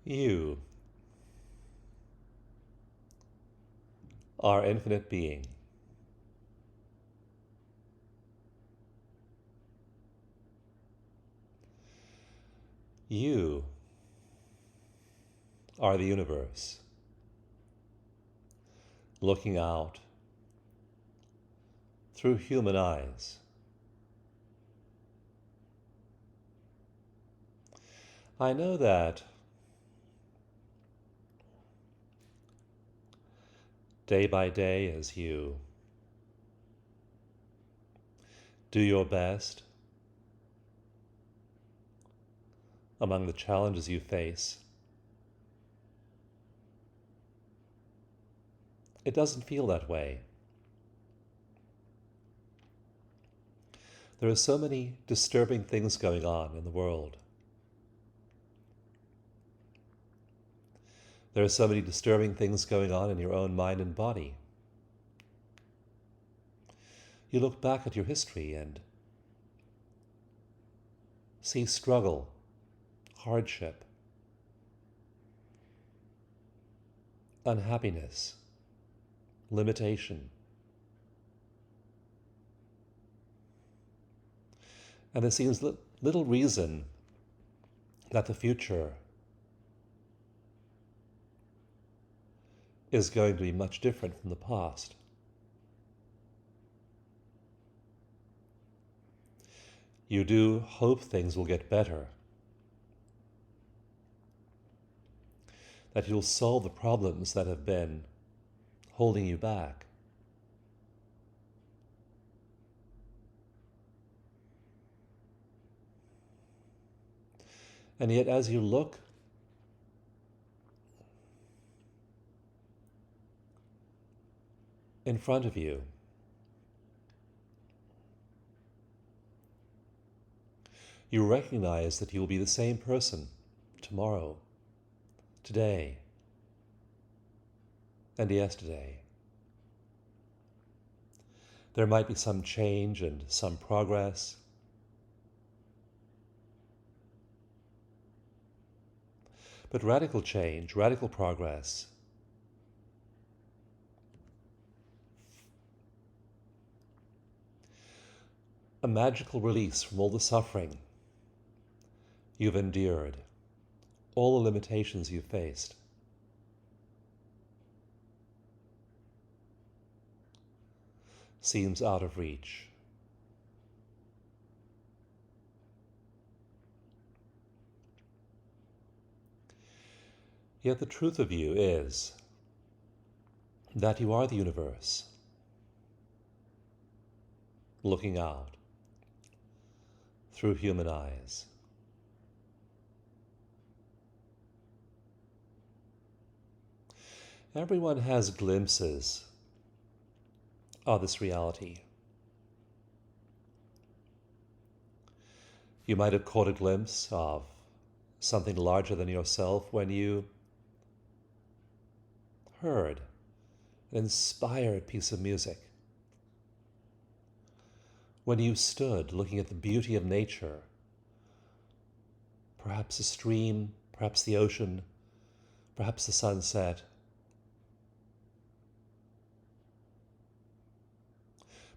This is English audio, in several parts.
You are infinite being. You are the universe, looking out through human eyes. I know that day by day, as you do your best among the challenges you face, it doesn't feel that way. There are so many disturbing things going on in the world. There are so many disturbing things going on in your own mind and body. You look back at your history and see struggle, hardship, unhappiness, limitation. And there seems little reason that the future is going to be much different from the past. You do hope things will get better, that you'll solve the problems that have been holding you back. And yet, as you look in front of you, you recognize that you will be the same person tomorrow, today, and yesterday. There might be some change and some progress, but radical change, radical progress, a magical release from all the suffering you've endured, all the limitations you've faced. Seems out of reach. Yet the truth of you is that you are the universe, looking out through human eyes. Everyone has glimpses of this reality. You might have caught a glimpse of something larger than yourself when you heard an inspired piece of music, when you stood looking at the beauty of nature, perhaps a stream, perhaps the ocean, perhaps the sunset,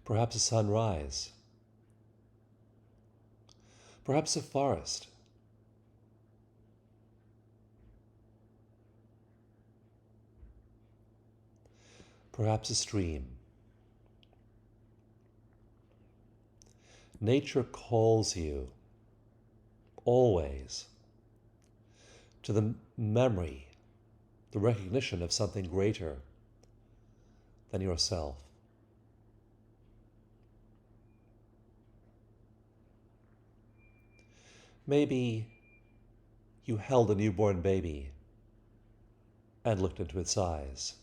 perhaps a sunrise, perhaps a forest, perhaps a stream. Nature calls you always to the memory, the recognition of something greater than yourself. Maybe you held a newborn baby and looked into its eyes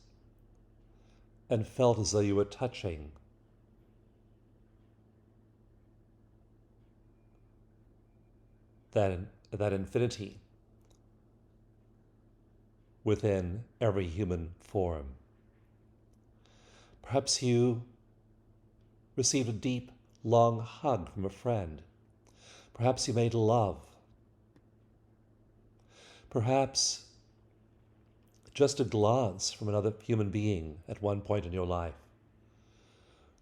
and felt as though you were touching that infinity within every human form. Perhaps you received a deep, long hug from a friend. Perhaps you made love. Perhaps Just a glance from another human being at one point in your life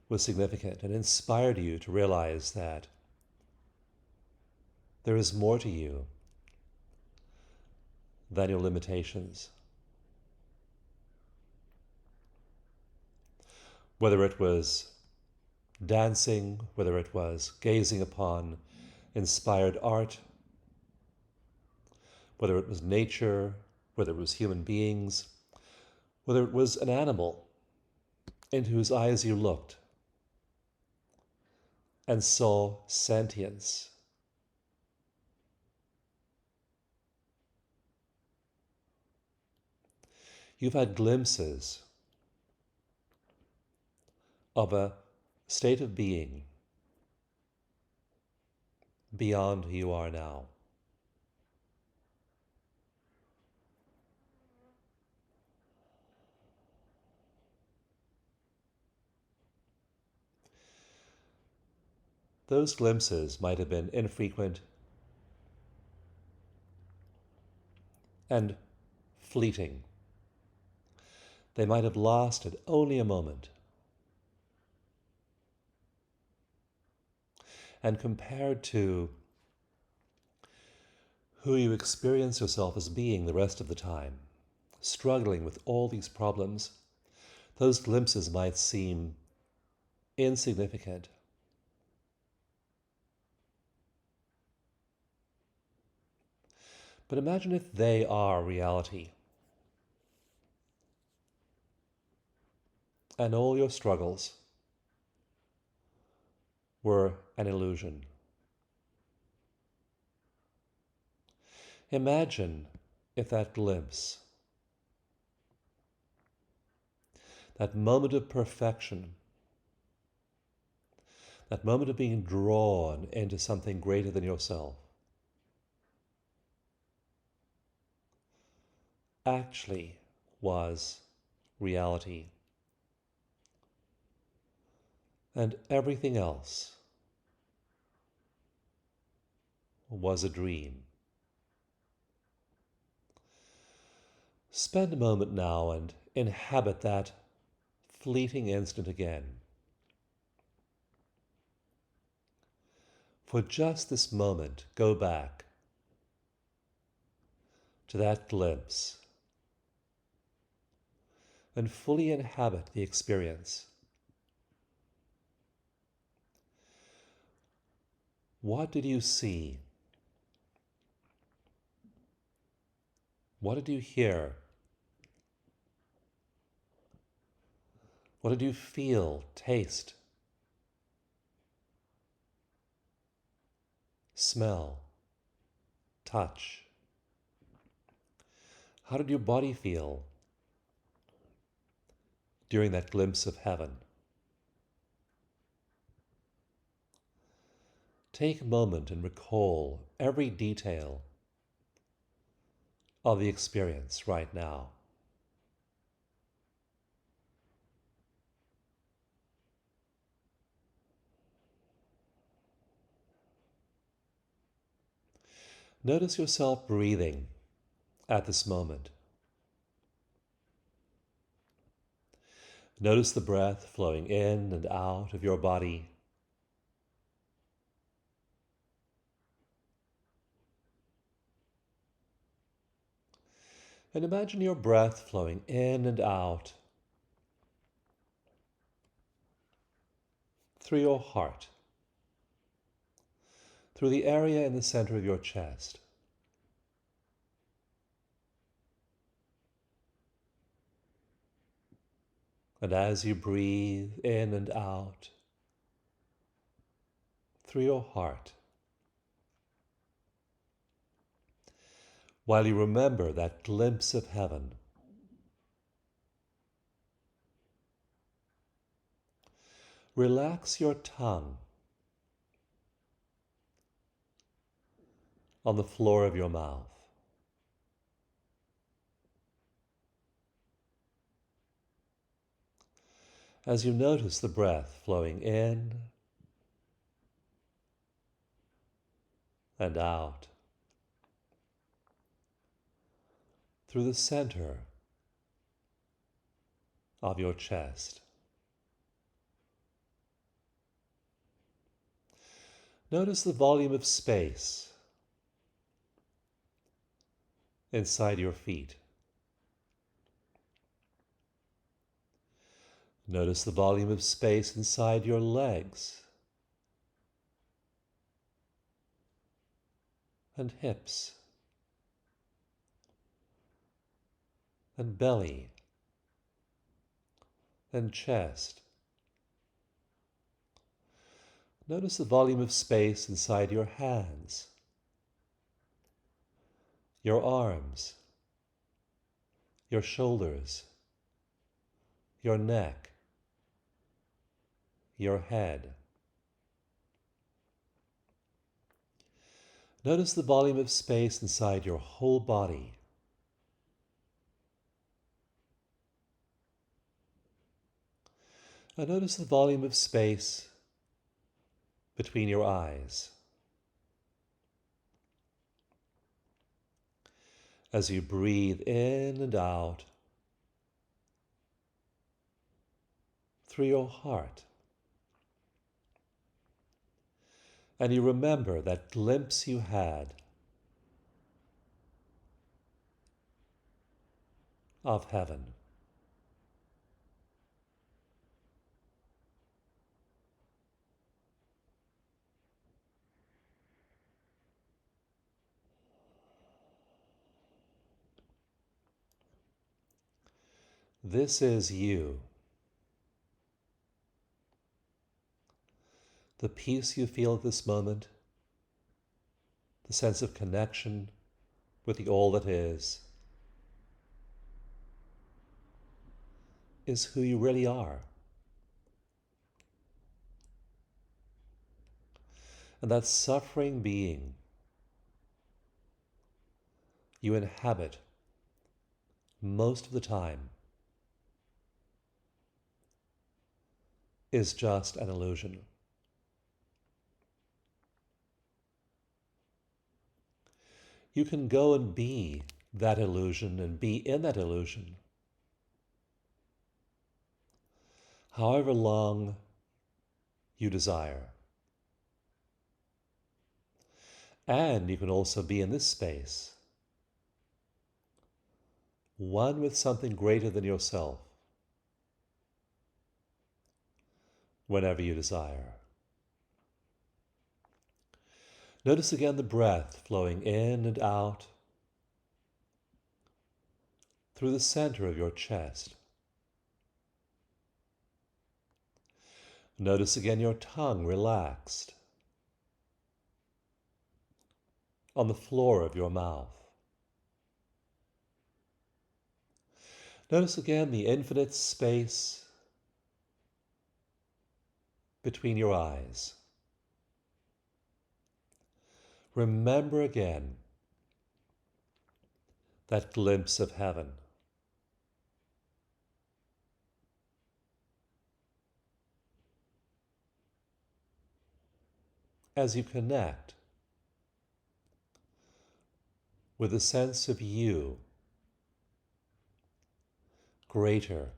was significant and inspired you to realize that there is more to you than your limitations. Whether it was dancing, whether it was gazing upon inspired art, whether it was nature, whether it was human beings, whether it was an animal into whose eyes you looked and saw sentience. You've had glimpses of a state of being beyond who you are now. Those glimpses might have been infrequent and fleeting. They might have lasted only a moment. And compared to who you experience yourself as being the rest of the time, struggling with all these problems, those glimpses might seem insignificant. But imagine if they are reality, and all your struggles were an illusion. Imagine if that glimpse, that moment of perfection, that moment of being drawn into something greater than yourself, actually was reality. And everything else was a dream. Spend a moment now and inhabit that fleeting instant again. For just this moment, go back to that glimpse and fully inhabit the experience. What did you see? What did you hear? What did you feel, taste, smell, touch? How did your body feel during that glimpse of heaven? Take a moment and recall every detail of the experience right now. Notice yourself breathing at this moment. Notice the breath flowing in and out of your body. And imagine your breath flowing in and out through your heart, through the area in the center of your chest. And as you breathe in and out through your heart, while you remember that glimpse of heaven, relax your tongue on the floor of your mouth. As you notice the breath flowing in and out through the center of your chest. Notice the volume of space inside your feet. Notice the volume of space inside your legs and hips and belly and chest. Notice the volume of space inside your hands, your arms, your shoulders, your neck, your head. Notice the volume of space inside your whole body. And notice the volume of space between your eyes. As you breathe in and out through your heart. And you remember that glimpse you had of heaven. This is you. The peace you feel at this moment, the sense of connection with the all that is who you really are. And that suffering being you inhabit most of the time is just an illusion. You can go and be that illusion and be in that illusion however long you desire. And you can also be in this space, one with something greater than yourself, whenever you desire. Notice again the breath flowing in and out through the center of your chest. Notice again your tongue relaxed on the floor of your mouth. Notice again the infinite space between your eyes. Remember again that glimpse of heaven. As you connect with a sense of you greater